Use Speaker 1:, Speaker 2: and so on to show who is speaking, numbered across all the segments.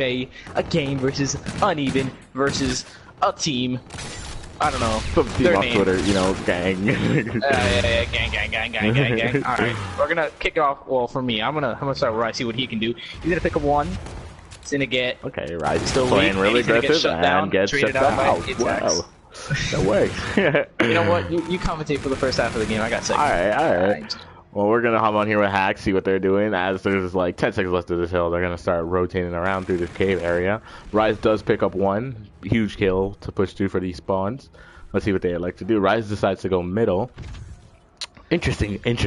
Speaker 1: a game versus uNeveN versus a team. I don't know.
Speaker 2: Some team on Twitter, you know, gang.
Speaker 1: Yeah, gang. All right, we're gonna kick it off. Well, for me, I'm gonna start with Rise. See what he can do. He's gonna pick up one. He's gonna get.
Speaker 2: Okay, Rise
Speaker 1: still
Speaker 2: playing
Speaker 1: weak,
Speaker 2: really
Speaker 1: aggressive
Speaker 2: aggressive and gets shut down. Wow. No way.
Speaker 1: You know what? You commentate for the first half of the game. I got second.
Speaker 2: All right. Well, we're gonna hop on here with Hacks, see what they're doing. As there's like 10 seconds left of this hill, they're gonna start rotating around through this cave area. Rise does pick up one huge kill to push through for these spawns. Let's see what they like to do. Rise decides to go middle. Interesting.
Speaker 1: We're gonna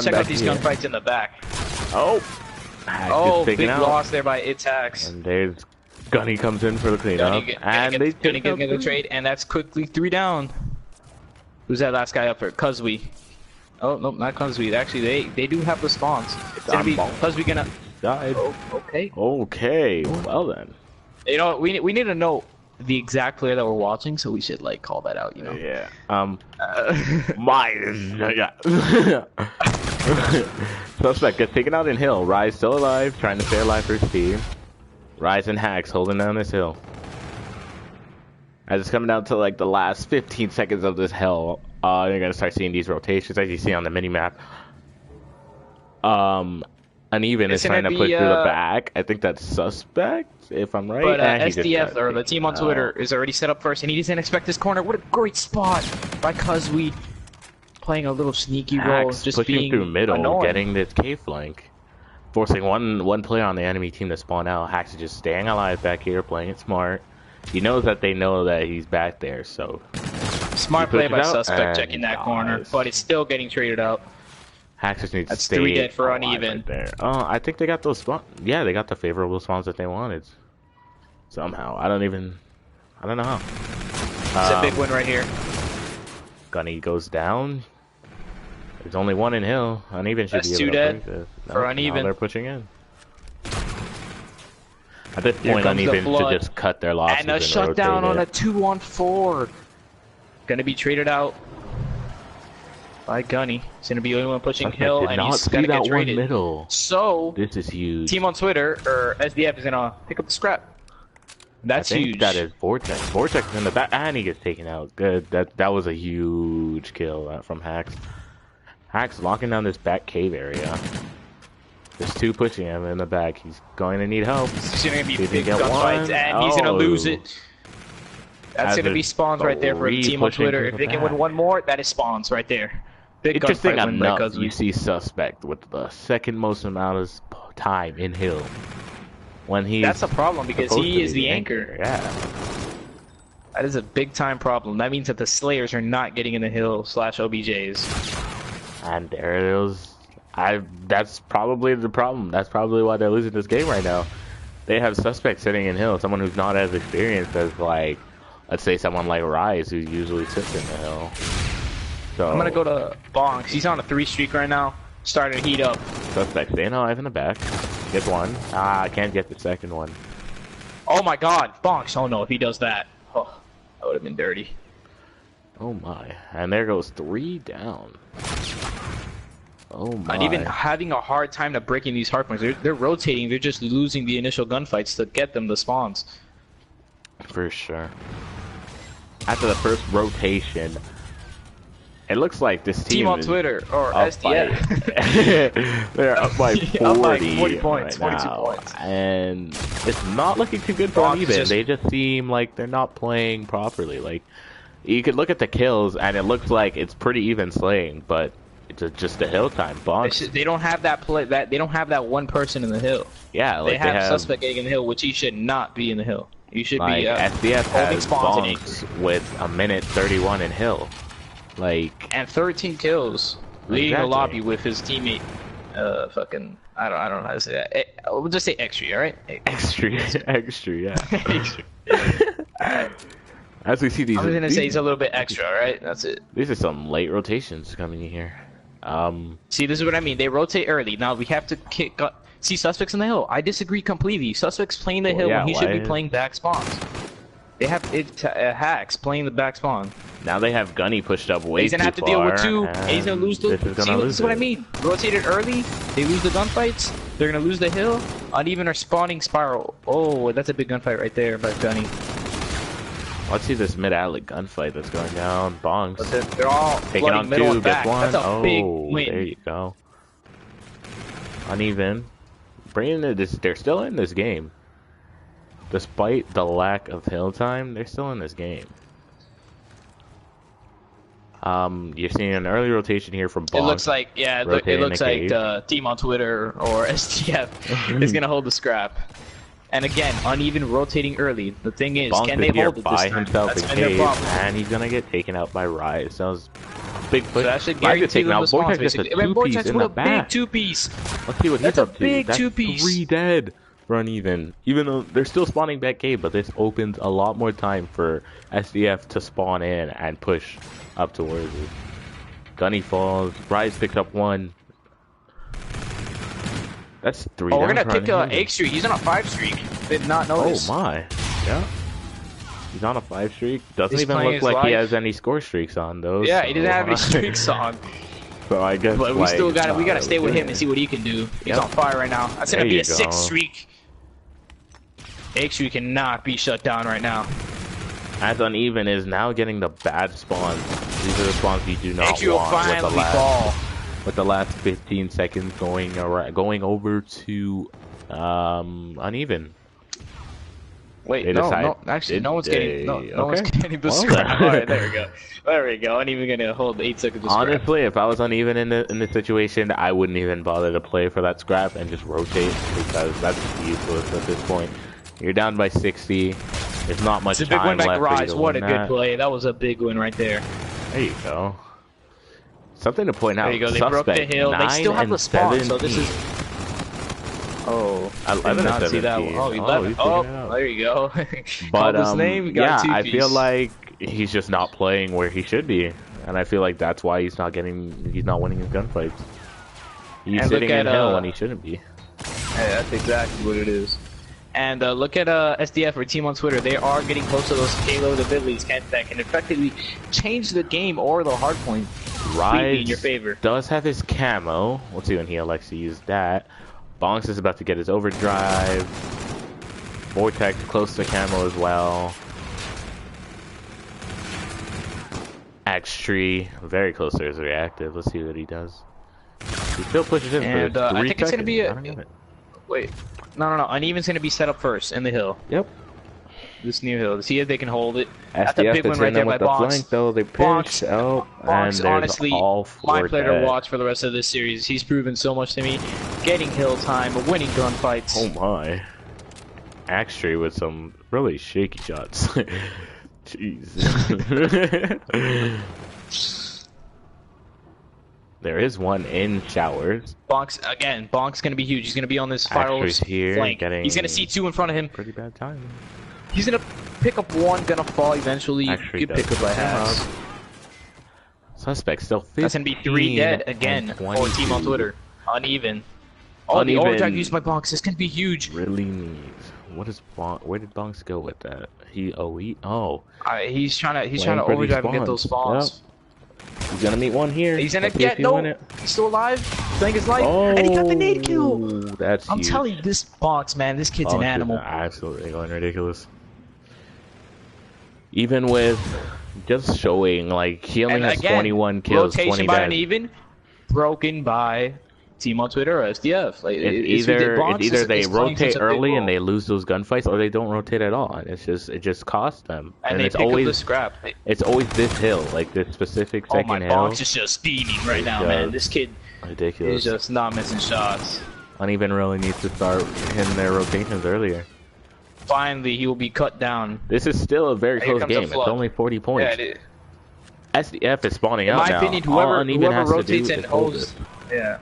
Speaker 1: check out these gunfights in the back.
Speaker 2: Oh,
Speaker 1: big loss there by its Hacks.
Speaker 2: And there's Gunny comes in for the cleanup,
Speaker 1: and they gonna get the trade, and that's quickly 3 down. Who's that last guy up for? Cuzwy. Oh, nope, not Cuzwy. Actually, they do have the spawns. It's gonna be Cuzwy gonna...
Speaker 2: Died.
Speaker 1: Oh, okay.
Speaker 2: Okay, well then.
Speaker 1: You know, we need to know the exact player that we're watching, so we should, like, call that out, you know?
Speaker 2: Yeah. Suspect gets taken out in hill. Rise still alive, trying to stay alive for his team. Rise and Hacks holding down this hill. As it's coming down to like the last 15 seconds of this hill, you're gonna start seeing these rotations as you see on the mini map. uNeveN is trying to push through the back. I think that's Suspect, if I'm right.
Speaker 1: But SDF or the team on Twitter is already set up first, and he doesn't expect this corner. What a great spot by Cuzwy, playing a little sneaky role, just
Speaker 2: pushing
Speaker 1: being
Speaker 2: through middle,
Speaker 1: annoying.
Speaker 2: getting this cave flank, forcing one player on the enemy team to spawn out. Hacks is just staying alive back here, playing it smart. He knows that they know that he's back there, so
Speaker 1: smart play by Suspect checking that corner, but it's still getting traded out.
Speaker 2: Hacks just needs to stay
Speaker 1: 3 dead for uNeveN.
Speaker 2: Right there. Oh, I think they got those spawns. Yeah, they got the favorable spawns that they wanted. Somehow, I don't know how.
Speaker 1: It's a big win right here.
Speaker 2: Gunny goes down. There's only one in hill. uNeveN should
Speaker 1: That's
Speaker 2: be able
Speaker 1: 2
Speaker 2: to
Speaker 1: dead
Speaker 2: break this.
Speaker 1: for uNeveN.
Speaker 2: They're pushing in. At this point, uNeveN should just cut their losses
Speaker 1: and a shutdown on a 2-on-4. Gonna be traded out by Gunny. He's gonna be the only one pushing hill, and he's gonna get traded.
Speaker 2: Middle.
Speaker 1: So
Speaker 2: this is huge.
Speaker 1: Team on Twitter or SDF is gonna pick up the scrap. That's huge.
Speaker 2: That is Vortex. Vortex is in the back, and he gets taken out. Good. That was a huge kill from Hacks. Hacks locking down this back cave area. There's 2 pushing him in the back. He's going to need help.
Speaker 1: He's going to be big gunfights, and he's going to lose it. That's going to be spawns right there for the team on Twitter. If they can win one more, that is spawns right there. Big
Speaker 2: Interesting
Speaker 1: gunfight
Speaker 2: enough,
Speaker 1: win by
Speaker 2: you see Suspect with the second most amount of time in hill. When
Speaker 1: that's a problem because he is the anchor.
Speaker 2: Yeah.
Speaker 1: That is a big time problem. That means that the Slayers are not getting in the hill / OBJs.
Speaker 2: And there it is. That's probably the problem. That's probably why they're losing this game right now. They have Suspect sitting in hill, someone who's not as experienced as, like, let's say someone like Rise, who usually sits in the hill. So
Speaker 1: I'm gonna go to Bonks. He's on a 3 streak right now, starting to heat up.
Speaker 2: Suspect staying alive in the back. Gets one. I can't get the second one.
Speaker 1: Oh my God, Bonks! Oh no, if he does that, that would have been dirty.
Speaker 2: Oh my! And there goes 3 down. Oh my.
Speaker 1: uNeveN having a hard time to breaking these hardpoints. They're rotating. They're just losing the initial gunfights to get them the spawns.
Speaker 2: For sure. After the first rotation, it looks like this team
Speaker 1: on Twitter or
Speaker 2: SDF. They're up by 40,
Speaker 1: up by 40 points,
Speaker 2: right
Speaker 1: 42
Speaker 2: now.
Speaker 1: points.
Speaker 2: And it's not looking too good for uNeveN. They just seem like they're not playing properly. Like, you could look at the kills and it looks like it's pretty even slaying, but it's just a hill time.
Speaker 1: They don't have that they don't have that one person in the hill.
Speaker 2: Yeah, like
Speaker 1: they have Suspect getting in the hill, which he should not be in the hill. You should
Speaker 2: like,
Speaker 1: be
Speaker 2: SDF
Speaker 1: holding
Speaker 2: has
Speaker 1: spawns
Speaker 2: with 1:31 in hill. Like,
Speaker 1: and 13 kills, leading the lobby with his teammate. Fucking, I don't know how to say that. We'll just say extra, all right?
Speaker 2: Extra, yeah. As we see these,
Speaker 1: I'm gonna say he's a little bit extra, all right? That's it.
Speaker 2: These are some late rotations coming in here.
Speaker 1: See, this is what I mean. They rotate early. Now we have to see Suspects in the hill. I disagree completely. Suspects playing the hill when he should be playing back spawns. They have Hacks playing the back spawn.
Speaker 2: Now they have Gunny pushed up way too far.
Speaker 1: He's gonna have to deal with 2, and he's gonna lose the. See, this is what I mean. Rotated early, they lose the gunfights. They're gonna lose the hill. uNeveN are spawning spiral. Oh, that's a big gunfight right there by Gunny.
Speaker 2: Let's see this mid-alley gunfight that's going down. Bongs.
Speaker 1: They're all
Speaker 2: taking on
Speaker 1: middle
Speaker 2: two,
Speaker 1: and back.
Speaker 2: gets one.
Speaker 1: That's a big win.
Speaker 2: There you go. uNeveN. Bringing it, they're still in this game. Despite the lack of hill time, they're still in this game. You're seeing an early rotation here from Bongs.
Speaker 1: It looks like, yeah, it looks like the team on Twitter or STF is gonna hold the scrap. And again, uNeveN rotating early. The thing is,
Speaker 2: Bongs
Speaker 1: can they hold it
Speaker 2: by
Speaker 1: this time?
Speaker 2: himself
Speaker 1: That's
Speaker 2: in
Speaker 1: been their
Speaker 2: cave,
Speaker 1: problem.
Speaker 2: and he's gonna get taken out by Rise. That was big push.
Speaker 1: So that should
Speaker 2: Rise
Speaker 1: guarantee
Speaker 2: gets taken
Speaker 1: them
Speaker 2: out.
Speaker 1: the spawns,
Speaker 2: Vortex gets a
Speaker 1: basically.
Speaker 2: two-piece in the
Speaker 1: Big
Speaker 2: back.
Speaker 1: two-piece.
Speaker 2: Let's see what he's
Speaker 1: That's a
Speaker 2: up to.
Speaker 1: big
Speaker 2: That's
Speaker 1: two-piece.
Speaker 2: 3 dead for uNeveN. Even though they're still spawning back cave, but this opens a lot more time for SDF to spawn in and push up towards it. Gunny falls. Rise picks up 1. That's 3
Speaker 1: Oh, we're
Speaker 2: down
Speaker 1: gonna
Speaker 2: for
Speaker 1: pick
Speaker 2: uNeveN.
Speaker 1: 8 streak. He's on a 5 streak. Did not notice.
Speaker 2: Oh my. Yeah. He's on a 5 streak. Doesn't
Speaker 1: He's
Speaker 2: even
Speaker 1: playing
Speaker 2: look
Speaker 1: his
Speaker 2: like he
Speaker 1: life.
Speaker 2: has any score streaks on those.
Speaker 1: Yeah, he didn't have any streaks on.
Speaker 2: So I guess.
Speaker 1: But we still got it. We gotta stay with him
Speaker 2: and
Speaker 1: and see what he can do. He's
Speaker 2: Yep.
Speaker 1: on fire right now. That's gonna
Speaker 2: There
Speaker 1: be
Speaker 2: you
Speaker 1: a 6
Speaker 2: go.
Speaker 1: streak. 8 streak cannot be shut down right now.
Speaker 2: As uNeveN is now getting the bad spawns. These are the spawns you do not
Speaker 1: 8 streak will
Speaker 2: want with the
Speaker 1: finally
Speaker 2: last
Speaker 1: fall.
Speaker 2: with the last 15 seconds going over to uNeveN.
Speaker 1: Wait,
Speaker 2: They
Speaker 1: no,
Speaker 2: decide-
Speaker 1: no, actually, no one's getting, no
Speaker 2: Okay.
Speaker 1: one's getting the
Speaker 2: Well,
Speaker 1: scrap. All right, there we go. There we go. I'm even gonna hold 8 seconds of scrap.
Speaker 2: Honestly, if I was uNeveN in this situation, I wouldn't even bother to play for that scrap and just rotate because that's useless at this point. You're down by 60. There's not much
Speaker 1: It's a big
Speaker 2: time
Speaker 1: win back
Speaker 2: left
Speaker 1: to
Speaker 2: for you
Speaker 1: Rise.
Speaker 2: to
Speaker 1: What a
Speaker 2: win
Speaker 1: good
Speaker 2: that.
Speaker 1: play. That was a big win right there.
Speaker 2: There you go. Something to point out.
Speaker 1: There you go. They broke the
Speaker 2: Suspect,
Speaker 1: hill. They
Speaker 2: 9
Speaker 1: still have
Speaker 2: and
Speaker 1: the spawn, so
Speaker 2: 17.
Speaker 1: this is. Oh, I
Speaker 2: 11
Speaker 1: did
Speaker 2: and
Speaker 1: not see that
Speaker 2: 17.
Speaker 1: one. Oh, 11.
Speaker 2: he's
Speaker 1: Oh,
Speaker 2: figured it out.
Speaker 1: there you go.
Speaker 2: But
Speaker 1: Called his name. We got
Speaker 2: yeah,
Speaker 1: a
Speaker 2: I
Speaker 1: two-piece.
Speaker 2: feel like he's just not playing where he should be, and I feel like that's why he's not winning his gunfights. He's
Speaker 1: And
Speaker 2: sitting
Speaker 1: look
Speaker 2: in
Speaker 1: at,
Speaker 2: hill when he shouldn't be.
Speaker 1: Yeah, that's exactly what it is. And look at SDF or team on Twitter. They are getting close to those payload abilities that can effectively change the game or the hard point completely in your favor.
Speaker 2: Does have his camo. Let's see when he elects to use that. Bonks is about to get his overdrive. Vortex close to camo as well. Axe Tree very close to his reactive. Let's see what he does. He still pushes in
Speaker 1: And
Speaker 2: for 3
Speaker 1: I think it's gonna be
Speaker 2: seconds.
Speaker 1: wait. No. uNeveN's gonna be set up first in the hill.
Speaker 2: Yep.
Speaker 1: This new hill. See if they can hold it. That's a
Speaker 2: SDF
Speaker 1: big one
Speaker 2: that's
Speaker 1: right
Speaker 2: in
Speaker 1: there
Speaker 2: them
Speaker 1: by
Speaker 2: with the
Speaker 1: Bonks.
Speaker 2: flank though. They
Speaker 1: Bonks,
Speaker 2: pinch. Oh, and
Speaker 1: Bonks,
Speaker 2: there's
Speaker 1: honestly,
Speaker 2: all
Speaker 1: my
Speaker 2: 4
Speaker 1: player to
Speaker 2: dead.
Speaker 1: watch for the rest of this series. He's proven so much to me. Getting hill time, winning gunfights.
Speaker 2: Oh my. Axe Tree with some really shaky shots. Jeez. There is one in showers.
Speaker 1: Bonk's gonna be huge. He's gonna be on this spiral
Speaker 2: Axtree's here,
Speaker 1: flank.
Speaker 2: getting
Speaker 1: He's gonna see 2 in front of him.
Speaker 2: Pretty bad time.
Speaker 1: He's gonna pick up 1, gonna fall eventually.
Speaker 2: Axtree
Speaker 1: Good
Speaker 2: does
Speaker 1: pick up by Hacks.
Speaker 2: come Suspect still 15.
Speaker 1: That's gonna be 3 dead again
Speaker 2: and
Speaker 1: for team on
Speaker 2: 22.
Speaker 1: Twitter. uNeveN. Oh, the
Speaker 2: uNeveN
Speaker 1: overdrive used by Bonks. This can be huge.
Speaker 2: Really needs. What is Bonk? Where did Bonks go with that? Oh.
Speaker 1: He's trying to
Speaker 2: Waiting for these
Speaker 1: overdrive and get those spawns.
Speaker 2: Yep. He's gonna meet one here.
Speaker 1: He's gonna
Speaker 2: Let's see if
Speaker 1: get
Speaker 2: he win it.
Speaker 1: He's still alive. Playing his life,
Speaker 2: Oh,
Speaker 1: and he got the nade kill.
Speaker 2: That's
Speaker 1: I'm
Speaker 2: huge.
Speaker 1: telling you, this Bonks, man, this kid's
Speaker 2: Bonks
Speaker 1: an
Speaker 2: is
Speaker 1: animal.
Speaker 2: absolutely going ridiculous. Even with just showing, like, he only
Speaker 1: And
Speaker 2: has
Speaker 1: again,
Speaker 2: 21 kills, 20
Speaker 1: rotation by
Speaker 2: dead.
Speaker 1: uNeveN, broken by team on Twitter or SDF. Like
Speaker 2: It's either they rotate early and they lose those gunfights, or they don't rotate at all. And it just costs them.
Speaker 1: And they
Speaker 2: it's
Speaker 1: pick
Speaker 2: always
Speaker 1: up the scrap.
Speaker 2: it's always this hill, like this specific
Speaker 1: Oh
Speaker 2: second
Speaker 1: my,
Speaker 2: hill.
Speaker 1: Bonks is just speeding right now, man. This kid
Speaker 2: Ridiculous.
Speaker 1: is just not missing shots.
Speaker 2: uNeveN really needs to start hitting their rotations earlier.
Speaker 1: Finally, he will be cut down.
Speaker 2: This is still a very
Speaker 1: Here
Speaker 2: close
Speaker 1: comes the
Speaker 2: game. It's
Speaker 1: flood.
Speaker 2: only 40
Speaker 1: Yeah,
Speaker 2: points.
Speaker 1: it is.
Speaker 2: SDF is spawning
Speaker 1: In
Speaker 2: out
Speaker 1: my
Speaker 2: now.
Speaker 1: opinion,
Speaker 2: All
Speaker 1: whoever
Speaker 2: uNeveN has to
Speaker 1: rotates
Speaker 2: do
Speaker 1: and
Speaker 2: is hold
Speaker 1: holds.
Speaker 2: it.
Speaker 1: Yeah.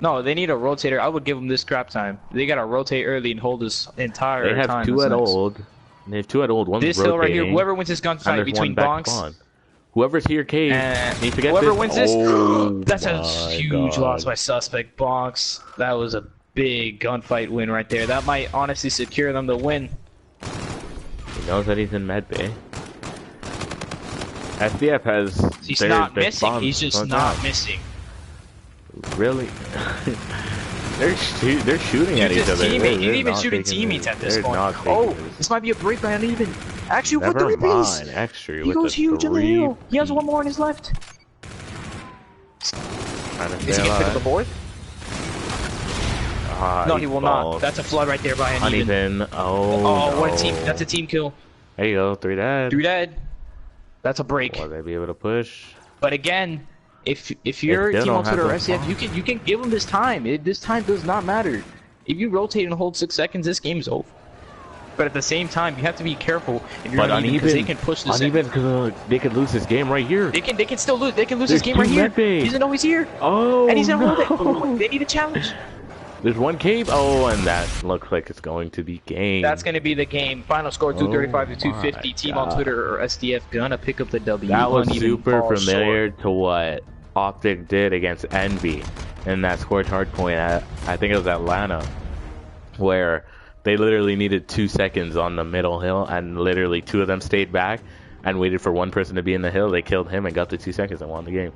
Speaker 1: No, they need a rotator. I would give them this scrap time. They gotta rotate early and hold this entire
Speaker 2: They have
Speaker 1: time.
Speaker 2: 2
Speaker 1: That's
Speaker 2: at
Speaker 1: nice.
Speaker 2: old. They have 2 at old. One's
Speaker 1: This
Speaker 2: rotating.
Speaker 1: hill right here, whoever wins this
Speaker 2: and
Speaker 1: gunfight
Speaker 2: there's
Speaker 1: between
Speaker 2: one back
Speaker 1: Bonks
Speaker 2: spawn. Whoever's here, cave,
Speaker 1: and
Speaker 2: needs to get
Speaker 1: whoever
Speaker 2: this.
Speaker 1: wins this,
Speaker 2: Oh
Speaker 1: that's a
Speaker 2: my
Speaker 1: huge
Speaker 2: God.
Speaker 1: loss by Suspect. Bonks. That was a big gunfight win right there. That might honestly secure them the win.
Speaker 2: He knows that he's in medbay. SDF has.
Speaker 1: He's not missing. He's just not missing.
Speaker 2: Really? They're shooting at each other.
Speaker 1: He's even shooting teammates at this point. Oh, this might be a break by uNeveN. Actually, with the replays. He goes huge on the hill. He has one more on his left. Is he gonna pick up the board? No, he will not. That's a flood right there by uNeveN. Oh, what a team! That's a team kill.
Speaker 2: There you go, 3 dead.
Speaker 1: 3 dead. That's a break.
Speaker 2: Will they be able to push?
Speaker 1: But again, if you're team Oneshot or SDF, you can give them this time. This time does not matter. If you rotate and hold 6 seconds, this game's over. But at the same time, you have to be careful if you're uneven because they can push this.
Speaker 2: Uneven because they could lose this game right here.
Speaker 1: They can still lose. They can lose this game right here. He doesn't know he's here.
Speaker 2: Oh,
Speaker 1: and he's gonna hold it. They need a challenge.
Speaker 2: There's one cave. Oh, and that looks like it's going to be game.
Speaker 1: That's going to be the game. Final score 235 to 250. Team on Twitter or SDF gonna pick up the W.
Speaker 2: That was super familiar to what Optic did against Envy in that scorch hardpoint at, I think it was Atlanta, where they literally needed 2 seconds on the middle hill, and literally 2 of them stayed back and waited for one person to be in the hill. They killed him and got the 2 seconds and won the game.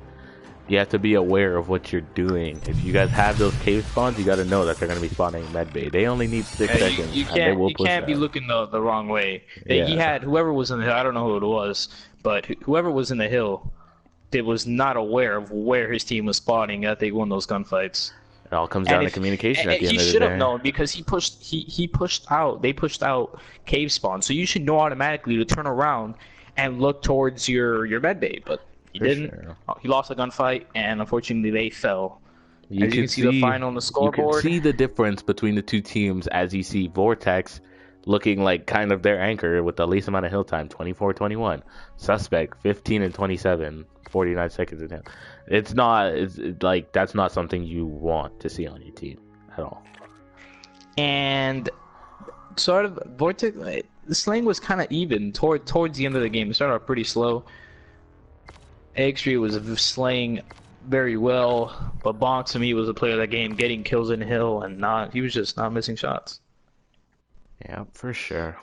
Speaker 2: You have to be aware of what you're doing. If you guys have those cave spawns, you got to know that they're going to be spawning medbay. They only need 6 seconds.
Speaker 1: You can't be looking the wrong way. He had whoever was in the hill. I don't know who it was, but whoever was in the hill, they was not aware of where his team was spawning that they won those gunfights.
Speaker 2: It all comes down to communication at the end of the day.
Speaker 1: He should have known because he pushed out. They pushed out cave spawn, so you should know automatically to turn around and look towards your medbay, but. He didn't. Sure. He lost a gunfight, and unfortunately, they fell. As you can see the final on the scoreboard.
Speaker 2: You can see the difference between the 2 teams as you see Vortex looking like kind of their anchor with the least amount of hill time, 24-21. Suspect, 15 and 27, 49 seconds in him. It's like that's not something you want to see on your team at all.
Speaker 1: And sort of Vortex, the slaying was kind of even towards the end of the game. It started off pretty slow. X3 was slaying very well, but Bonk to me was a player of that game, getting kills in hill and he was just not missing shots.
Speaker 2: Yeah, for sure.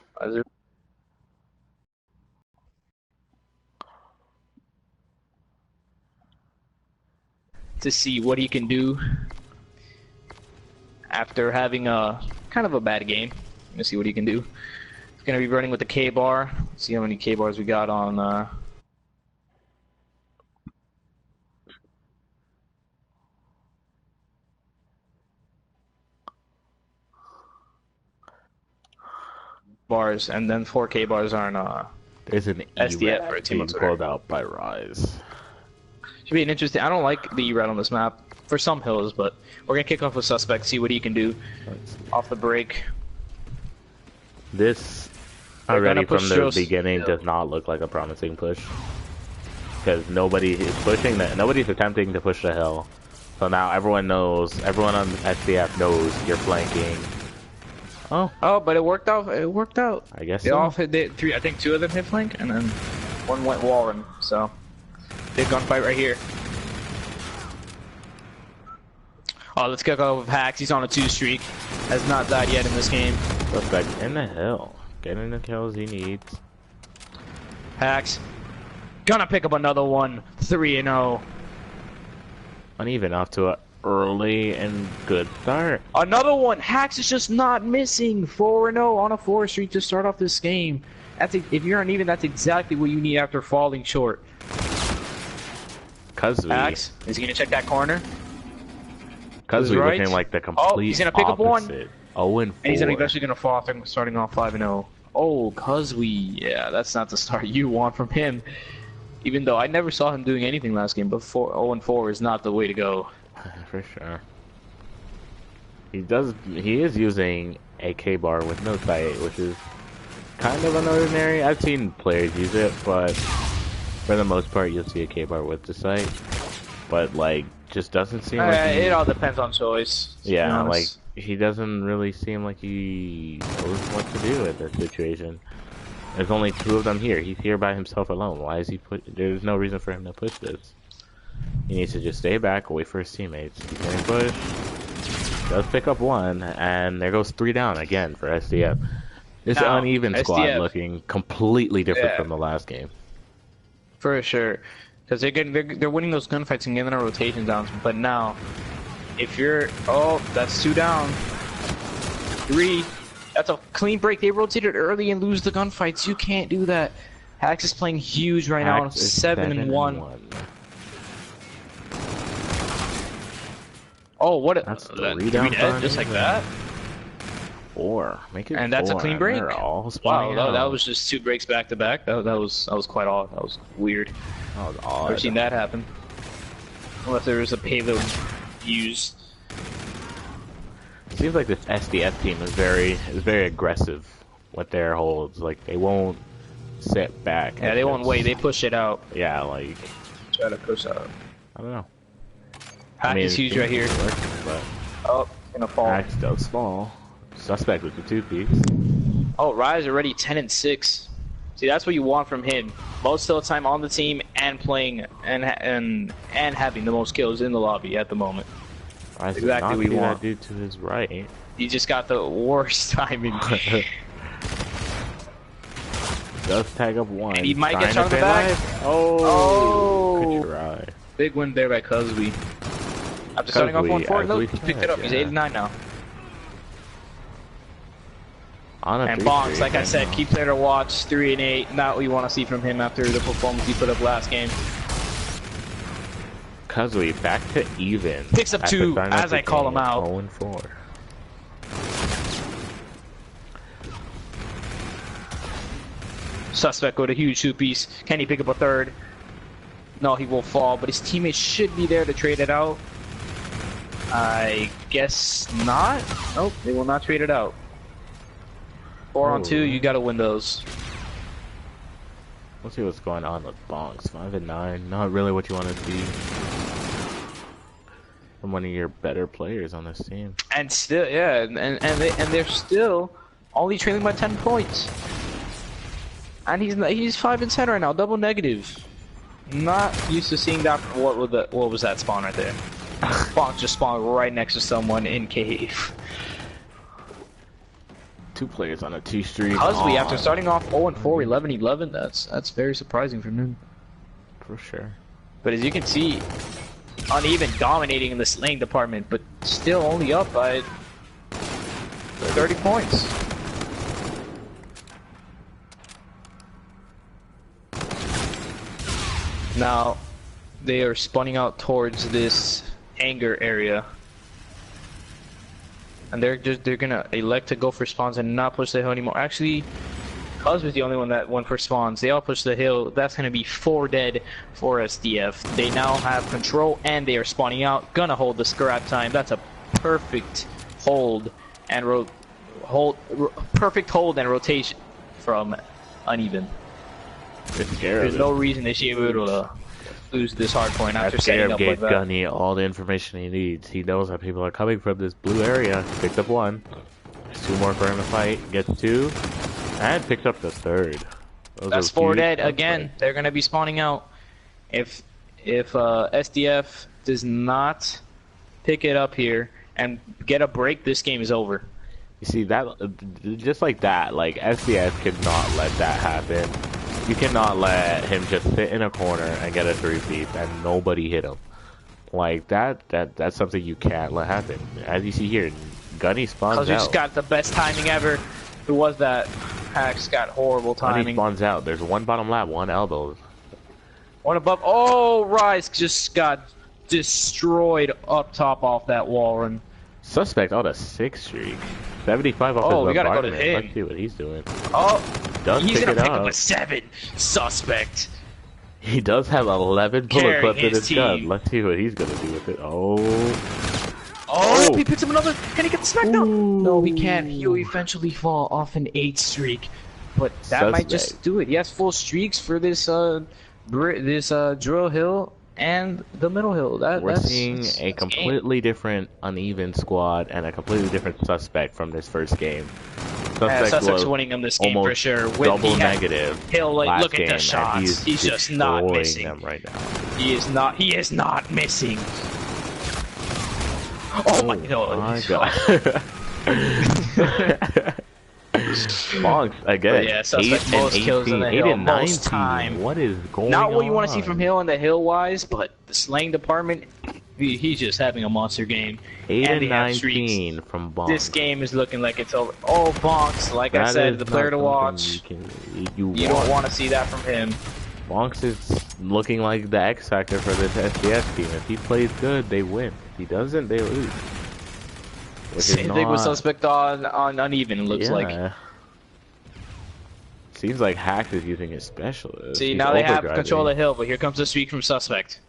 Speaker 1: To see what he can do after having a kind of a bad game. Let's see what he can do. He's gonna be running with the K bar. See how many K bars we got on. Bars, and then 4K bars are on
Speaker 2: there's an
Speaker 1: SDF for a team
Speaker 2: pulled out by Rise.
Speaker 1: Should be an interesting. I don't like the E-Rat on this map for some hills, but we're gonna kick off with Suspect, see what he can do off the break.
Speaker 2: This already from the beginning does not look like a promising push because nobody is pushing that. Nobody's attempting to push the hill. So now everyone knows. Everyone on SDF knows you're flanking.
Speaker 1: Oh, but it worked out. It worked out.
Speaker 2: I guess
Speaker 1: they all hit 3. I think 2 of them hit flank, and then 1 went wall run. So big gunfight right here. Oh, let's kick off with Hacks. He's on a 2 streak. Has not died yet in this game.
Speaker 2: Suspect in the hill, getting the kills he needs.
Speaker 1: Hacks gonna pick up another one. 3-0.
Speaker 2: uNeveN off to a early and good start.
Speaker 1: Another one. Hacks is just not missing. 4-0 on a 4 streak to start off this game. If you're uneven, that's exactly what you need after falling short. Hacks, is he gonna check that corner?
Speaker 2: Cuz we're looking like the complete
Speaker 1: he's gonna pick
Speaker 2: opposite.
Speaker 1: Up 1.
Speaker 2: 0-4.
Speaker 1: And he's eventually gonna fall after starting off 5-0. Oh, yeah, that's not the start you want from him. Even though I never saw him doing anything last game, but 0-4 is not the way to go.
Speaker 2: For sure. He is using a K bar with no sight, which is kind of unordinary. I've seen players use it, but for the most part you'll see a K bar with the sight. But like just doesn't seem like
Speaker 1: it all depends on choice.
Speaker 2: Yeah, like he doesn't really seem like he knows what to do in this situation. There's only 2 of them here. He's here by himself alone. Why is he there's no reason for him to push this. He needs to just stay back, wait for his teammates. He's getting pushed. Does pick up 1, and there goes 3 down again for SDF. This uneven squad looking completely different from the last game.
Speaker 1: For sure, because they're winning those gunfights and getting their rotation down. But now, If you're... Oh, that's 2 down. 3. That's a clean break. They rotated early and lose the gunfights. You can't do that. Hax is playing huge right now. 7-1. Oh, what a...
Speaker 2: That's 3 down.
Speaker 1: Just like that?
Speaker 2: 4. Make it
Speaker 1: and that's
Speaker 2: 4.
Speaker 1: A clean break.
Speaker 2: Wow,
Speaker 1: that was just 2 breaks back to back. That was quite odd. That was weird.
Speaker 2: That was odd.
Speaker 1: Never seen that happen. Unless there was a payload used.
Speaker 2: Seems like this SDF team is very aggressive with their holds. Like they won't sit back.
Speaker 1: Yeah, they won't wait. They push it out.
Speaker 2: Yeah, like
Speaker 1: try to push out.
Speaker 2: I don't know.
Speaker 1: Hack is huge right here.
Speaker 2: But
Speaker 1: oh, it's gonna fall.
Speaker 2: Hack's still small. Suspect with the 2-piece.
Speaker 1: Oh, Rise already 10-6. See, that's what you want from him. Most of the time on the team and playing and having the most kills in the lobby at the moment.
Speaker 2: Rise exactly what we want. That dude to his right.
Speaker 1: He just got the worst timing.
Speaker 2: Does tag up 1.
Speaker 1: And he might get shot in the back.
Speaker 2: Oh. Good try.
Speaker 1: Big win there by Cusby. After starting off 1-4, look, he picked it up. He's 8-9 now. And Bonks, like I said, keep there to watch. 3-8. Not what you want to see from him after the performance he put up last game.
Speaker 2: Cusby back to even.
Speaker 1: Picks up 2 as I call him out.
Speaker 2: 0-4.
Speaker 1: Suspect with a huge 2-piece. Can he pick up a 3rd? No, he will fall, but his teammates should be there to trade it out. I guess not. Nope, they will not trade it out. 4-on-2, you gotta win those.
Speaker 2: Let's see what's going on with Bonks. 5-9, not really what you want to see from one of your better players on this team.
Speaker 1: And still, yeah, and they're still only trailing by 10 points. And he's 5-10 right now, double negative. Not used to seeing that. What was that spawn right there? Bonks just spawned right next to someone in cave.
Speaker 2: 2 players on a 2 streak.
Speaker 1: Cusby, after starting off 0-4, 11-11, that's very surprising from him.
Speaker 2: For sure.
Speaker 1: But as you can see, uNeveN dominating in the slaying department, but still only up by 30 points. Now, they are spawning out towards this hangar area. And they're gonna elect to go for spawns and not push the hill anymore. Actually, Cuz was the only one that went for spawns. They all pushed the hill. That's gonna be 4 dead for SDF. They now have control and they are spawning out. Gonna hold the scrap time. That's a perfect hold and perfect hold and rotation from uNeveN. There's no reason they should be able to lose this hard point after setting up like that.
Speaker 2: Gunny all the information he needs. He knows that people are coming from this blue area. Picked up 1. There's 2 more for him to fight. Gets 2. And picked up the 3rd.
Speaker 1: That's 4 dead. Again, they're going to be spawning out. If SDF does not pick it up here and get a break, this game is over.
Speaker 2: You see, that just like that, like SDF could not let that happen. You cannot let him just sit in a corner and get a 3-piece and nobody hit him. Like that's something you can't let happen. As you see here, Gunny spawns out.
Speaker 1: Because just got the best timing ever. Who was that? Hax got horrible timing.
Speaker 2: Gunny spawns out. There's 1 bottom lap, 1 elbow.
Speaker 1: 1 above. Oh, Rise just got destroyed up top off that wall run.
Speaker 2: Suspect on a 6 streak. 75 off his
Speaker 1: we gotta go to him.
Speaker 2: Let's see what he's doing.
Speaker 1: Oh, he's gonna pick
Speaker 2: up
Speaker 1: a 7. Suspect.
Speaker 2: He does have 11 bullet clips in his gun. Let's see what he's gonna do with it. Oh,
Speaker 1: he picks up another. Can he get the smackdown? No, he can't. He'll eventually fall off an 8 streak. But that might just do it. He has full streaks for this drill hill and the middle hill.
Speaker 2: We're seeing a completely different uNeveN squad and a completely different Suspect from this first game.
Speaker 1: Suspect's winning him this game for sure.
Speaker 2: Double negative.
Speaker 1: He'll look at the shots. He's just not missing
Speaker 2: them right now.
Speaker 1: He is not missing. Oh my god.
Speaker 2: Bonks again.
Speaker 1: Yeah, Suspect most kills in the hill most time.
Speaker 2: What is going on?
Speaker 1: Not what you want to see from Hill and the hill wise, but the slaying department He's just having a monster game.
Speaker 2: 8 and 19 from Bonks.
Speaker 1: This game is looking like it's over. Oh, Bonks, like I said, the player to watch. You don't want to see that from him.
Speaker 2: Bonks is looking like the X factor for this SDS team. If he plays good, they win. If he doesn't, they lose.
Speaker 1: Same thing with Suspect on uNeveN, it looks like.
Speaker 2: Seems like Hack is using his specialist.
Speaker 1: See, now they have control of the hill, but here comes the streak from Suspect.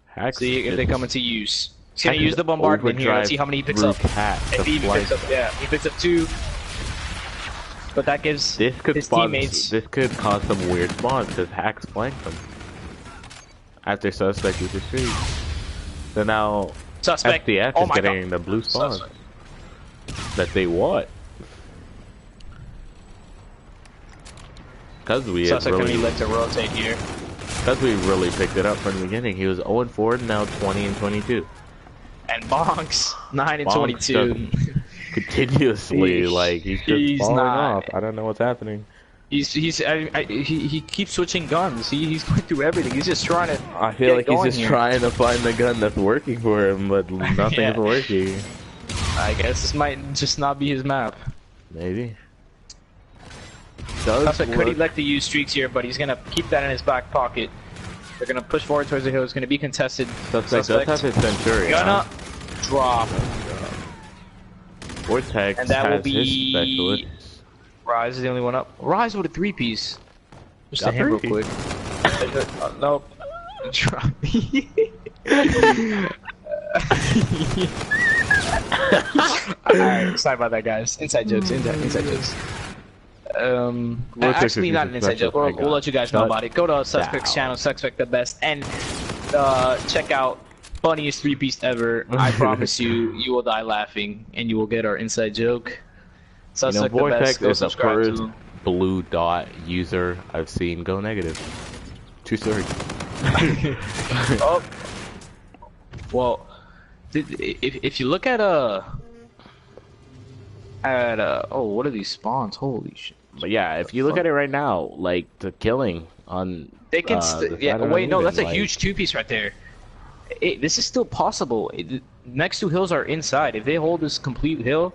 Speaker 2: Hack.
Speaker 1: See if they come into use. He's gonna use the bombardment here. Let's see how many he picks up. If he even picks up, yeah, he picks up 2. But that gives his teammates.
Speaker 2: This could cause some weird spawns because Hack's flanked them. After Suspect uses streak. So now
Speaker 1: Suspect
Speaker 2: FDF is getting the blue spawn that they want. Because we
Speaker 1: really like to rotate here.
Speaker 2: Because we really picked it up from the beginning. He was 0 and 4, now 20 and 22.
Speaker 1: And Bonks 9 and 22.
Speaker 2: Continuously, like he's just falling off. I don't know what's happening.
Speaker 1: He keeps switching guns. He's going through everything. He's just trying to.
Speaker 2: I feel like he's just trying to find the gun that's working for him, but nothing's working.
Speaker 1: I guess this might just not be his map.
Speaker 2: Maybe.
Speaker 1: Could he like to use streaks here, but he's gonna keep that in his back pocket. They're gonna push forward towards the hill. It's gonna be contested.
Speaker 2: Suspect does have his Centurion.
Speaker 1: Gonna drop.
Speaker 2: Vortex
Speaker 1: and that
Speaker 2: has
Speaker 1: will be
Speaker 2: his specialist.
Speaker 1: Rise is the only one up. Rise with a 3-piece. Just a hit real quick. Nope. Drop me. Alright, sorry about that, guys. Inside jokes. Inside jokes. Actually, not an inside joke. We'll let you guys know about it. Go to Suspect's channel, Suspect the Best, and check out funniest 3-piece ever. I promise you, you will die laughing, and you will get our inside joke. Suspect the Best. Go subscribe to him.
Speaker 2: Blue dot user I've seen go negative. True story.
Speaker 1: Oh. Well, if you look at oh, what are these spawns? Holy shit.
Speaker 2: But yeah, if you look at it right now, like the killing on
Speaker 1: they can wait, no, that's a huge 2-piece right there. This is still possible. Next 2 hills are inside. If they hold this complete hill,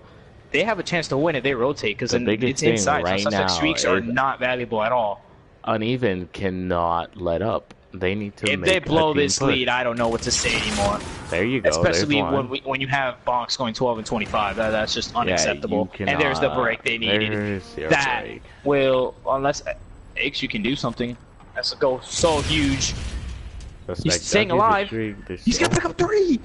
Speaker 1: they have a chance to win if they rotate because it's inside.
Speaker 2: Right
Speaker 1: so Suspect streaks are not valuable at all.
Speaker 2: uNeveN cannot let up. They need to.
Speaker 1: If they blow this lead, I don't know what to say anymore.
Speaker 2: There you go.
Speaker 1: Especially when you have Bonks going 12 and 25. That's just unacceptable.
Speaker 2: Yeah,
Speaker 1: and there's the break they needed. That break. Will, unless X, you can do something. That's a goal so huge. He's staying alive. He's gonna pick up 3.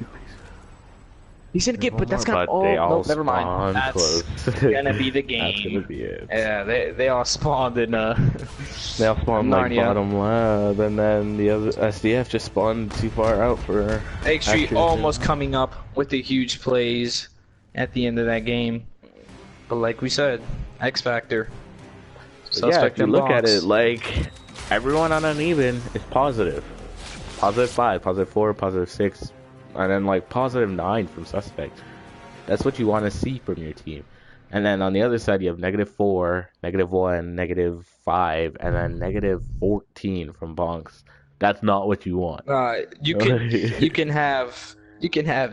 Speaker 1: He's gonna get, but that's gonna. Oh no, never mind. That's gonna be the game.
Speaker 2: That's gonna be it.
Speaker 1: Yeah, they all spawned in.
Speaker 2: They all spawned like bottom lab, and then the other SDF just spawned too far out for.
Speaker 1: X3 almost coming up with the huge plays at the end of that game, but like we said, X Factor.
Speaker 2: Yeah, if you look at it, like everyone on uNeveN is positive. +5, +4, +6. And then like +9 from Suspect. That's what you want to see from your team. And then on the other side you have -4, -1, -5, and then -14 from Bonks. That's not what you want.
Speaker 1: You can have -5,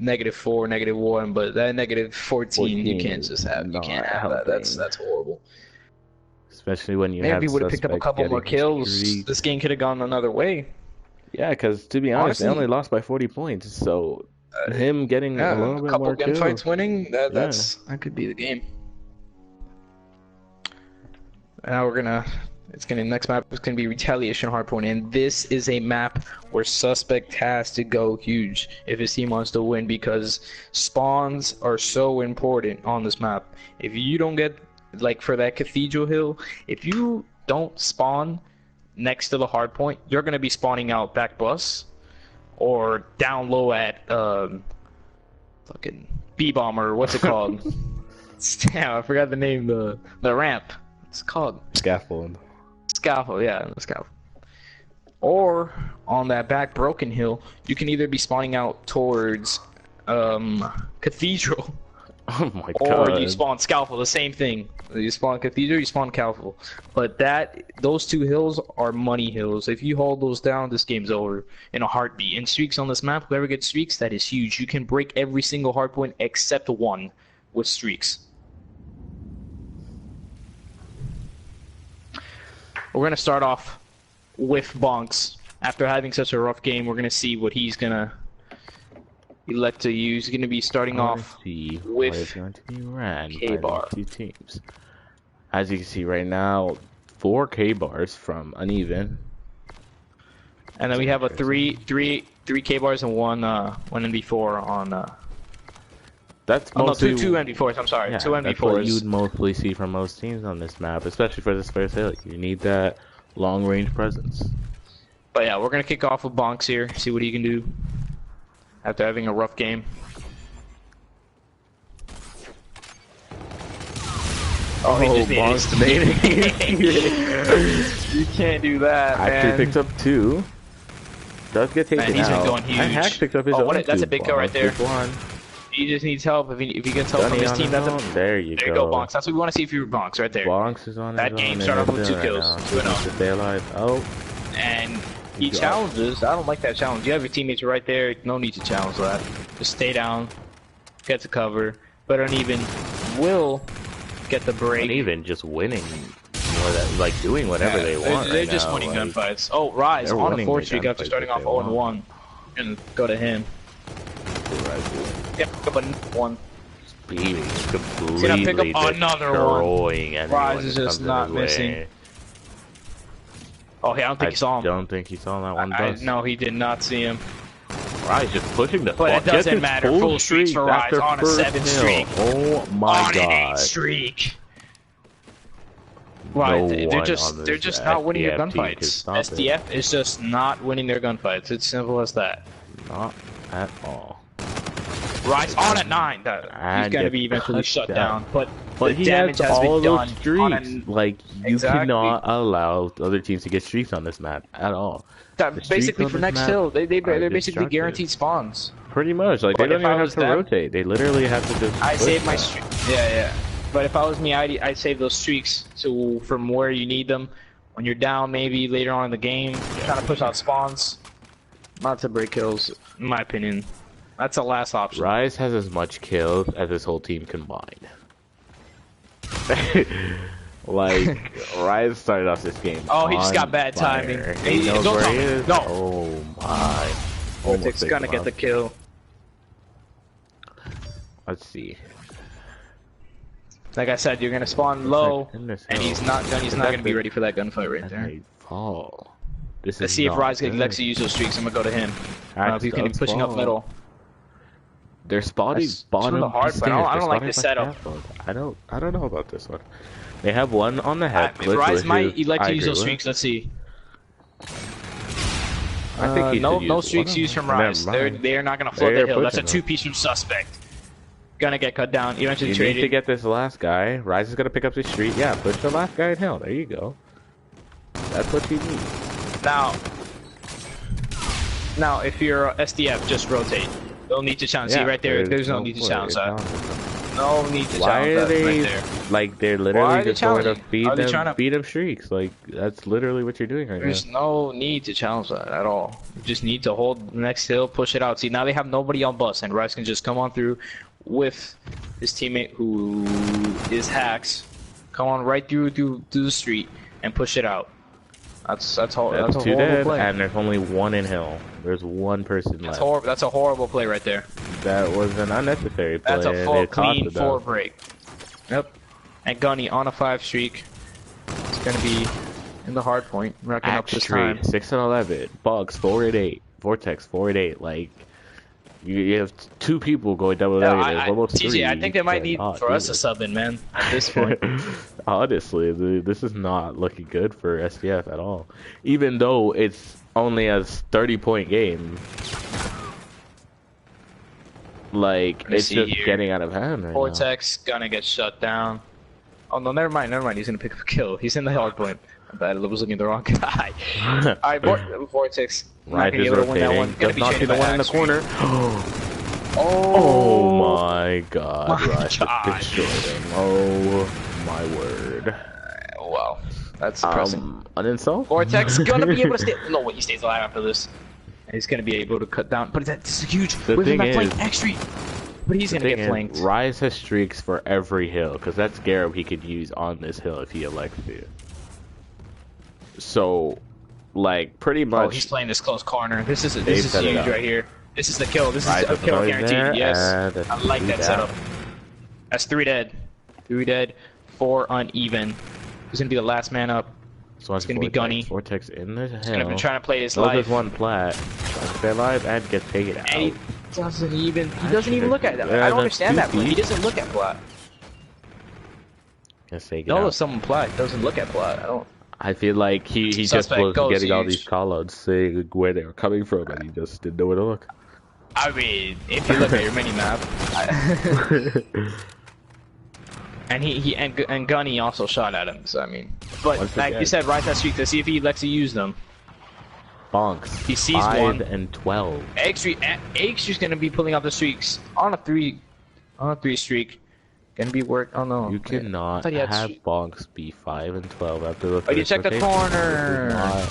Speaker 1: -4, -1, but that -14 you can't just have. You can't have that. That's horrible.
Speaker 2: Especially when you have.
Speaker 1: Maybe would have picked up a couple more kills. This game could have gone another way.
Speaker 2: Yeah, because to be honest, they only lost by 40 points. So him getting a little bit more kills,
Speaker 1: gunfights winning, that could be the game. Now next map is gonna be Retaliation Hardpoint, and this is a map where Suspect has to go huge if his team wants to win because spawns are so important on this map. If you don't get, like for that Cathedral Hill, if you don't spawn next to the hard point, you're gonna be spawning out back bus or down low at fucking B-bomber. What's it called? Damn, I forgot the name. The ramp. It's called
Speaker 2: scaffold.
Speaker 1: Scaffold, yeah, the scaffold. Or on that back broken hill, you can either be spawning out towards Cathedral
Speaker 2: Oh my god.
Speaker 1: Or you spawn Scalpel, the same thing. You spawn Cathedral, you spawn Scalpel. But those two hills are money hills. If you hold those down, this game's over in a heartbeat. And streaks on this map, whoever gets streaks, that is huge. You can break every single hardpoint except one with streaks. We're gonna start off with Bonks. After having such a rough game, we're gonna see what he's gonna elect to use. He's gonna be starting off with K-Bar.
Speaker 2: Two teams. As you can see right now, 4 K-Bars from uNeveN.
Speaker 1: And then we have a three K-Bars and one MB4 on.
Speaker 2: That's mostly
Speaker 1: two MB4s. I'm sorry,
Speaker 2: yeah,
Speaker 1: 2 MB4s.
Speaker 2: That's what you'd mostly see from most teams on this map, especially for this first hill. You need that long-range presence.
Speaker 1: But yeah, we're gonna kick off with Bonks here. See what he can do after having a rough game.
Speaker 2: Oh, he just Bonks nading.
Speaker 1: You can't do that,
Speaker 2: Actually
Speaker 1: man.
Speaker 2: picked up 2. Does get taken
Speaker 1: he's
Speaker 2: out.
Speaker 1: been going huge.
Speaker 2: And Hack picked up his own
Speaker 1: that's a big kill right there.
Speaker 2: One.
Speaker 1: He just needs help. If he gets help from his team,
Speaker 2: there you go.
Speaker 1: There you go, Bonks. That's what we want to see for your Bonks right there.
Speaker 2: Bonks is on
Speaker 1: that game. Start off with 2 kills, 2-0.
Speaker 2: Stay alive. Oh.
Speaker 1: And he challenges. I don't like that challenge. You have your teammates right there. No need to challenge that. Just stay down, get to cover. But uNeveN will get the break.
Speaker 2: uNeveN just winning, like doing whatever they want.
Speaker 1: They're just winning gunfights. Oh, Rise on a 4 streak after starting off 0-1. And go to him. Yep, pick up one.
Speaker 2: He's completely
Speaker 1: gonna pick up another one. Rise is just not missing. Oh, yeah, I don't think he saw him.
Speaker 2: I don't think he saw that one.
Speaker 1: No, he did not see him.
Speaker 2: Rise just pushing the.
Speaker 1: But it doesn't matter. Full streaks for Rise on a 7 streak.
Speaker 2: Oh my god!
Speaker 1: On an 8 streak. Right, they're just not winning their gunfights. SDF is just not winning their gunfights. It's simple as that.
Speaker 2: Not at all.
Speaker 1: Rise on at 9. He's gonna be eventually shut down. But
Speaker 2: he
Speaker 1: damage
Speaker 2: has
Speaker 1: has
Speaker 2: all
Speaker 1: been done.
Speaker 2: Those streaks. Like you cannot allow other teams to get streaks on this map at all.
Speaker 1: Basically for next hill, they're basically guaranteed spawns.
Speaker 2: Pretty much. Like they don't even have to rotate. They literally have to just.
Speaker 1: I save my streak. Yeah. But if I was me, I'd save those streaks from where you need them. When you're down, maybe later on in the game, trying to push out spawns. Not to break kills, in my opinion. That's the last option.
Speaker 2: Rise has as much kills as his whole team combined. Like, Rise started off this game.
Speaker 1: Oh, he just got bad timing.
Speaker 2: He knows where he is.
Speaker 1: No.
Speaker 2: Oh my.
Speaker 1: Vortex gonna get the kill.
Speaker 2: Let's see.
Speaker 1: Like I said, you're gonna spawn low, and he's not gonna be ready for that gunfight right there.
Speaker 2: Fall.
Speaker 1: Let's see if Rise likes to use those streaks. I'm gonna go to him. If you can be pushing up middle.
Speaker 2: They're spotting bottom.
Speaker 1: The hard, but I don't like this setup.
Speaker 2: I don't know about this one. They have one on the head.
Speaker 1: If Rise might elect to use those streaks, let's see.
Speaker 2: I think
Speaker 1: no streaks used from Rise. They're not gonna flood the hill. That's a 2-piece from Suspect. Gonna get cut down. Eventually traded.
Speaker 2: You need to get this last guy. Rise is gonna pick up the street. Yeah, push the last guy in hill. There you go. That's what you need.
Speaker 1: Now, if you're SDF, just rotate. Don't need to challenge. See right there. There's no need to challenge that. No need to challenge that right there.
Speaker 2: Like they're literally just going to feed them streaks. Like that's literally what you're doing right now.
Speaker 1: There's no need to challenge that at all. You just need to hold the next hill, push it out. See, now they have nobody on bus, and Rice can just come on through with his teammate who is Hacks. Come on right through the street and push it out. That's a horrible play.
Speaker 2: And there's only one in hill. There's one person left.
Speaker 1: That's a horrible play right there.
Speaker 2: That was an unnecessary play.
Speaker 1: That's a full clean 4 break. Yep. And Gunny on a 5 streak. It's gonna be in the hard point, racking up this time.
Speaker 2: 6-11. Bugs 4-8. Vortex 4-8. Like you have 2 people going double negative. Almost
Speaker 1: TJ,
Speaker 2: 3.
Speaker 1: I think they might need for us to sub in, man. At this point.
Speaker 2: Honestly, this is not looking good for SDF at all. Even though it's only a 30-point game. Like, it's just getting out of hand right
Speaker 1: Vortex gonna get shut down. Oh, no, never mind. He's gonna pick up a kill. He's in the hard point. I bet I was looking at the wrong guy. Alright, Vortex. Not gonna be able to win that one.
Speaker 2: Gonna be chasing the one in the corner.
Speaker 1: Oh
Speaker 2: my god, Rush destroyed him. Oh my word.
Speaker 1: Wow, that's depressing.
Speaker 2: Uninstall?
Speaker 1: Vortex gonna be able to stay. No, wait, he stays alive after this. He's gonna be able to cut down. But that's huge.
Speaker 2: The thing is,
Speaker 1: X3. But he's gonna get flanked.
Speaker 2: Rise has streaks for every hill, because that's Garrow he could use on this hill if he elects to. So, like, pretty much.
Speaker 1: Oh, he's playing this close corner. This is huge right here. This is the kill. This is a kill guaranteed. Yes, I like that setup. That's 3 dead. 3 dead. 4 uneven. Who's gonna be the last man up?
Speaker 2: So it's
Speaker 1: gonna be Gunny.
Speaker 2: Vortex in the hill.
Speaker 1: He's gonna be trying to play his life.
Speaker 2: There's one plat. Trying to stay alive and get taken out.
Speaker 1: And he doesn't even look at it. I don't understand that. He doesn't look at plat. No, if someone plat doesn't look at plat,
Speaker 2: I feel like he just was getting all these callouts saying where they were coming from, and he just didn't know where to look.
Speaker 1: I mean, if you look at your mini map, and Gunny also shot at him. So I mean, but like you said, Rise has streaks. Let's see if he lets you use them.
Speaker 2: Bonks.
Speaker 1: He sees
Speaker 2: 5
Speaker 1: one.
Speaker 2: and 12.
Speaker 1: X3's gonna be pulling out the streaks on a 3 streak. Gonna be Oh no.
Speaker 2: You cannot have Bonks be 5 and 12 after the.
Speaker 1: Oh, you check the corner.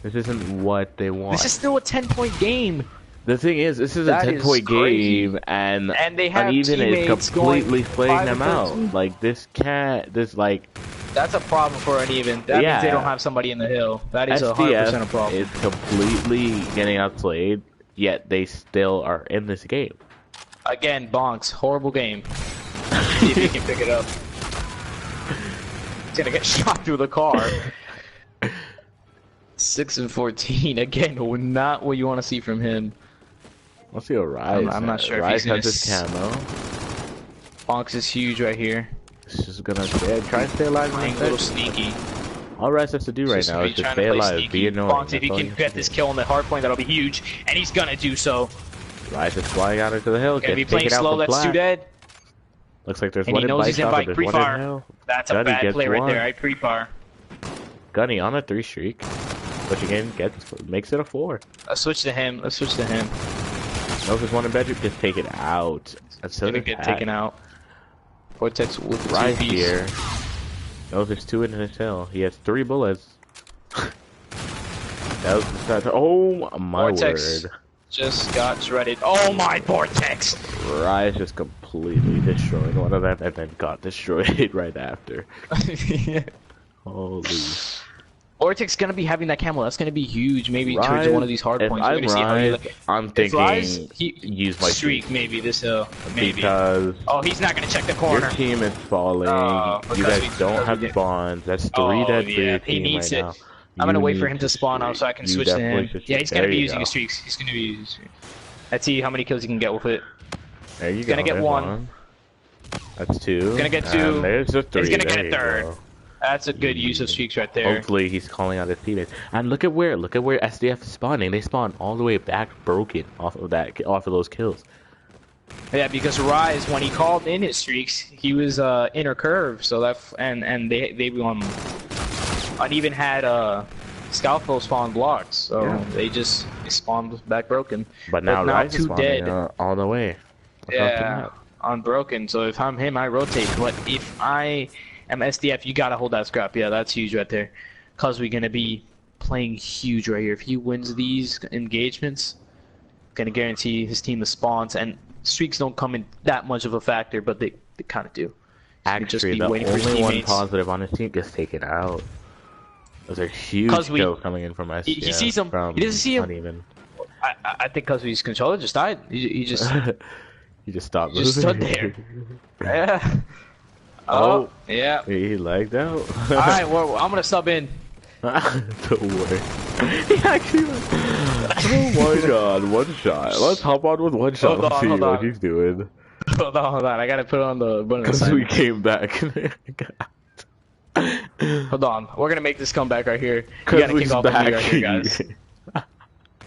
Speaker 2: This isn't what they want.
Speaker 1: This is still a 10-point game.
Speaker 2: The thing is, this is a 10-point game, and
Speaker 1: they have
Speaker 2: uneven is completely playing them out.
Speaker 1: 13.
Speaker 2: Like this can't.
Speaker 1: That's a problem for uneven. That means they don't have somebody in the hill. That is 100% a problem.
Speaker 2: Is completely getting outplayed, yet they still are in this game.
Speaker 1: Again, Bonks, horrible game. See if he can pick it up. He's gonna get shot through the car. 6 and 14 again. Not what you want to see from him.
Speaker 2: Let's see a Rise.
Speaker 1: I'm not sure
Speaker 2: Rise
Speaker 1: if
Speaker 2: has
Speaker 1: he's
Speaker 2: his camo.
Speaker 1: Bonks is huge right here.
Speaker 2: It's just gonna try and stay alive.
Speaker 1: Playing a little sneaky.
Speaker 2: All Rise has to do right now is just stay alive, be annoying.
Speaker 1: Bonks, if he can get this kill on the hard point, that'll be huge, and he's gonna do so.
Speaker 2: Rise is flying out into the hill.
Speaker 1: Gonna be playing slow. That's 2 dead.
Speaker 2: Looks like there's
Speaker 1: and
Speaker 2: one
Speaker 1: he knows
Speaker 2: he's in
Speaker 1: bike pre-fire. That's a bad play right there. I pre-fire.
Speaker 2: Gunny on a 3 streak. Which again makes it a 4.
Speaker 1: Let's switch to him. Knows
Speaker 2: there's one in bedroom. Just take it out. That's
Speaker 1: gonna get taken out. Vortex with
Speaker 2: Rise here. Knows there's 2 in his hill. He has 3 bullets. That was the start. Oh my
Speaker 1: Vortex
Speaker 2: word.
Speaker 1: Just got shredded. Oh my Vortex!
Speaker 2: Rise just completely destroyed one of them and then got destroyed right after. Holy.
Speaker 1: Vortex gonna be having that camo. That's gonna be huge. Maybe towards one of these hard points.
Speaker 2: We're gonna see how I'm thinking use my
Speaker 1: streak. Maybe this hill. Maybe.
Speaker 2: Because
Speaker 1: he's not gonna check the corner.
Speaker 2: Your team is falling. You guys don't have spawns. That's 3 dead for your team right now.
Speaker 1: I'm gonna wait for him to spawn out so I can switch to him. Yeah, he's gonna be using his streaks. He's gonna be using streaks. Let's see how many kills he can get with it.
Speaker 2: There you
Speaker 1: go. He's gonna get 1.
Speaker 2: That's 2.
Speaker 1: He's gonna get 2.
Speaker 2: There's a 3.
Speaker 1: He's gonna get a 3rd. That's a good use of streaks right there.
Speaker 2: Hopefully he's calling out his teammates. And look at where SDF is spawning. They spawn all the way back broken off of those kills.
Speaker 1: Yeah, because Rise, when he called in his streaks, he was inner curve. So that and they uneven had Scalpel spawn blocked, so they spawned back broken.
Speaker 2: But now Rise is spawning all the way.
Speaker 1: Yeah, on broken. So if I'm him, I rotate. But if I am SDF, you gotta hold that scrap. Yeah, that's huge right there. Cause we're gonna be playing huge right here. If he wins these engagements, gonna guarantee his team the spawns, and streaks don't come in that much of a factor, but they kind of do.
Speaker 2: Actually, the only one positive on his team gets taken out. Those are huge kills coming in from SDF.
Speaker 1: He sees him. He doesn't see him.
Speaker 2: Uneven.
Speaker 1: I think because his controller just died. He just
Speaker 2: he just stopped moving.
Speaker 1: Just stood there. Yeah. Oh, yeah.
Speaker 2: He lagged out.
Speaker 1: Alright, well, I'm gonna sub in.
Speaker 2: Don't worry. He actually oh my god, 1 shot. Let's hop on with 1 shot and see what he's doing.
Speaker 1: Hold on. I gotta put on the button.
Speaker 2: Because we came back.
Speaker 1: Hold on. We're gonna make this comeback right here. You gotta kick off with me right here, guys.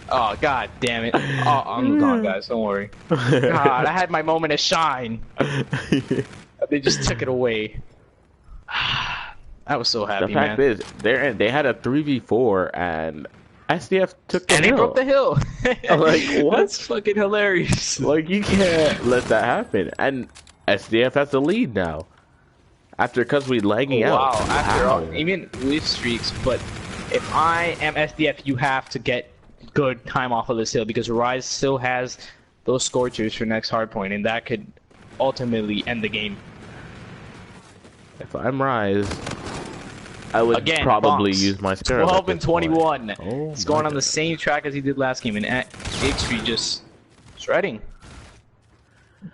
Speaker 1: Oh, god damn it. Oh, I'm gone, guys. Don't worry. God, I had my moment of shine. They just took it away. I was so happy,
Speaker 2: man. The fact is, they had a 3v4 and SDF took the hill.
Speaker 1: And they broke the hill.
Speaker 2: Like, what?
Speaker 1: That's fucking hilarious.
Speaker 2: Like, you can't let that happen. And SDF has the lead now. Because we lagging out.
Speaker 1: Wow, after all, even with streaks, but if I am SDF, you have to get good time off of this hill because Rise still has those scorchers for next hardpoint, and that could ultimately end the game.
Speaker 2: If I'm Rise, I would probably use my Scarab.
Speaker 1: 12 and 21.
Speaker 2: Oh,
Speaker 1: he's going on the same track as he did last game, and X3 just shredding.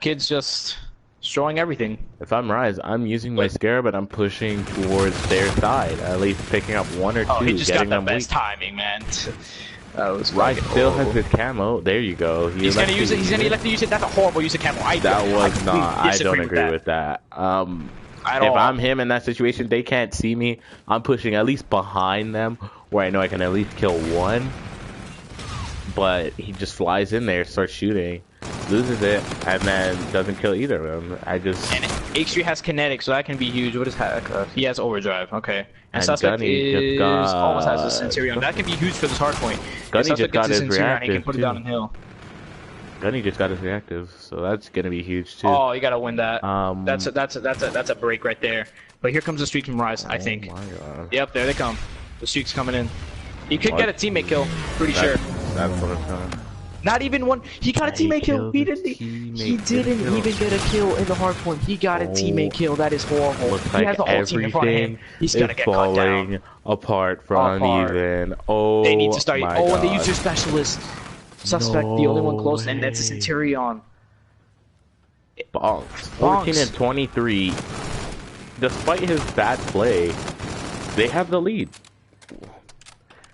Speaker 1: Kid's just destroying everything.
Speaker 2: If I'm Rise, I'm using my Scarab, but I'm pushing towards their side, at least picking up one or two.
Speaker 1: Oh, he just got the best timing, man. That was
Speaker 2: Rise still has his camo. There you go.
Speaker 1: He's gonna use it. He's gonna elect to use it. That's a horrible use of camo. I
Speaker 2: don't agree with that. If I'm him in that situation, they can't see me. I'm pushing at least behind them, where I know I can at least kill one. But he just flies in there, starts shooting, loses it, and then doesn't kill either of them. And
Speaker 1: H3 has kinetic, so that can be huge. What is Hack? He has overdrive. Okay. And Suspect
Speaker 2: Gunny
Speaker 1: almost has a Centurion. That can be huge for this hardpoint.
Speaker 2: Gunny just got his reactive,
Speaker 1: he can put it down in hill.
Speaker 2: Gunny just got his reactive, so that's gonna be huge too.
Speaker 1: Oh, you gotta win that. That's a break right there. But here comes the streak from Rise, I think.
Speaker 2: Oh my God.
Speaker 1: Yep, there they come. The streak's coming in. He could get a teammate kill, pretty sure.
Speaker 2: That's what I'm saying.
Speaker 1: Not even one. He got a teammate kill. He didn't even get a kill in the hardpoint. He got a teammate kill. That is horrible.
Speaker 2: Looks
Speaker 1: he has the whole team in front of him. He's gonna get cut down.
Speaker 2: Apart from uNeveN. Oh,
Speaker 1: they need to start.
Speaker 2: My
Speaker 1: God.
Speaker 2: God.
Speaker 1: And they use their specialist. Suspect, the only one close, and that's a Centurion.
Speaker 2: Bonks. 14 and 23. Despite his bad play, they have the lead.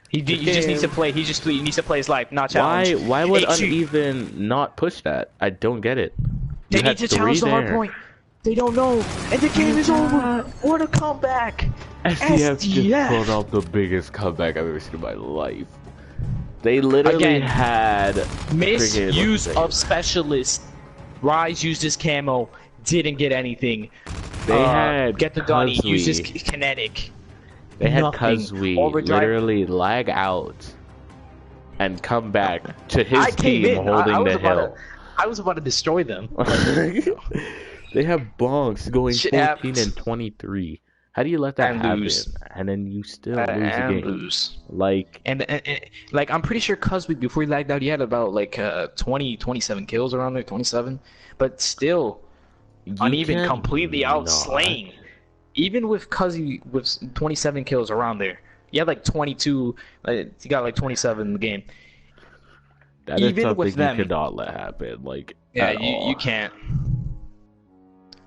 Speaker 1: He just needs to play. He needs to play his life, not challenge.
Speaker 2: Why would uNeveN not push that? I don't get it.
Speaker 1: They need to challenge the hardpoint. They don't know, and the game is over. What a comeback!
Speaker 2: SDF just pulled off the biggest comeback I've ever seen in my life. They literally had
Speaker 1: misuse of specialist. Rise used his camo, didn't get anything.
Speaker 2: They had
Speaker 1: get the gunny, use his kinetic.
Speaker 2: They had Kazui literally lag out and come back to his team holding the hill.
Speaker 1: I was about to destroy them.
Speaker 2: They have bonks going 14 and 23. How do you let that happen?
Speaker 1: Lose.
Speaker 2: And then you still lose the game.
Speaker 1: Lose.
Speaker 2: Like
Speaker 1: like I'm pretty sure Kazui before he lagged out, he had about like 27 kills around there, 27. But still, uNeveN completely outslain. Even with Kazui with 27 kills around there, he had like 22. He got like 27 in the game.
Speaker 2: That is something you cannot let happen. Like
Speaker 1: you can't.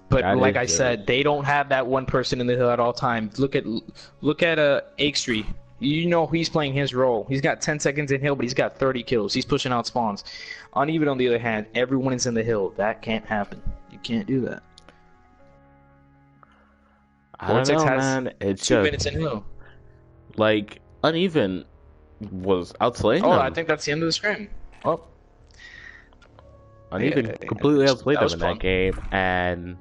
Speaker 1: But like I said, they don't have that one person in the hill at all times. Look at X3. You know he's playing his role. He's got 10 seconds in hill, but he's got 30 kills. He's pushing out spawns. uNeveN, on the other hand, everyone is in the hill. That can't happen. You can't do that.
Speaker 2: I don't know, man. It's
Speaker 1: 2 minutes in hill.
Speaker 2: Like uNeveN was outslaying them.
Speaker 1: I think that's the end of the scrim. Oh,
Speaker 2: uNeveN completely outplayed them in that game, and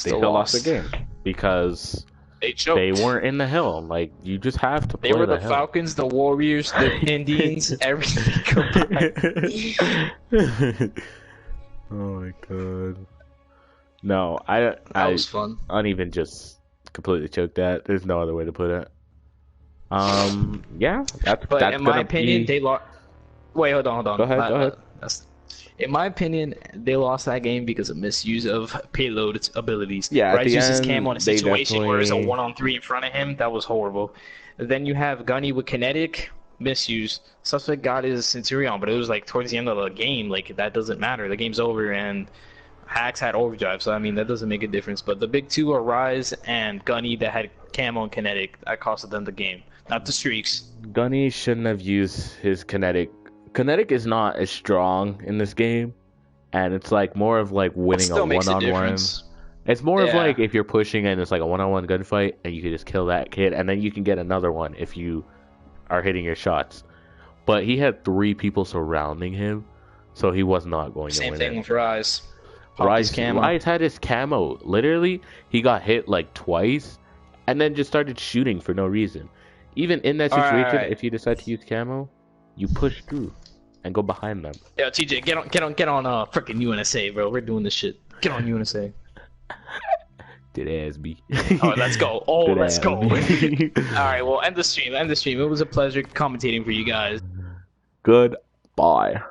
Speaker 2: they lost the game because they weren't in the hill. Like, you just have to play
Speaker 1: the hill. They were the
Speaker 2: hill.
Speaker 1: Falcons, the Warriors, the Indians, everything combined.
Speaker 2: Oh my God. No, that
Speaker 1: was fun.
Speaker 2: uNeveN just completely choked that. There's no other way to put it. Yeah, that's
Speaker 1: in my opinion, they lost. Wait, hold on.
Speaker 2: Go ahead.
Speaker 1: In my opinion, they lost that game because of misuse of payload abilities.
Speaker 2: Yeah,
Speaker 1: Rise uses cam on a situation where there's a 1-on-3 in front of him. That was horrible. Then you have Gunny with kinetic misuse. Suspect got his Centurion, but it was like towards the end of the game. Like, that doesn't matter. The game's over, and Hacks had overdrive, so I mean that doesn't make a difference. But the big two are Rise and Gunny that had camo and kinetic. That costed them the game, not the streaks.
Speaker 2: Gunny shouldn't have used his kinetic. Kinetic is not as strong in this game, and it's like more of like winning a one-on-one. It's more of like if you're pushing and it's like a one-on-one gunfight, and you can just kill that kid, and then you can get another one if you are hitting your shots. But he had 3 people surrounding him, so he was not going to win.
Speaker 1: Same thing with Rise.
Speaker 2: Rise had his camo. Literally, he got hit like twice, and then just started shooting for no reason. Even in that situation, if you decide to use camo, you push through and go behind them.
Speaker 1: Yo, TJ, get on freaking UNSA, bro. We're doing this shit. Get on UNSA.
Speaker 2: Did ass be.
Speaker 1: Oh, let's go. Oh, let's go. Alright, well, end the stream. End the stream. It was a pleasure commentating for you guys.
Speaker 2: Goodbye.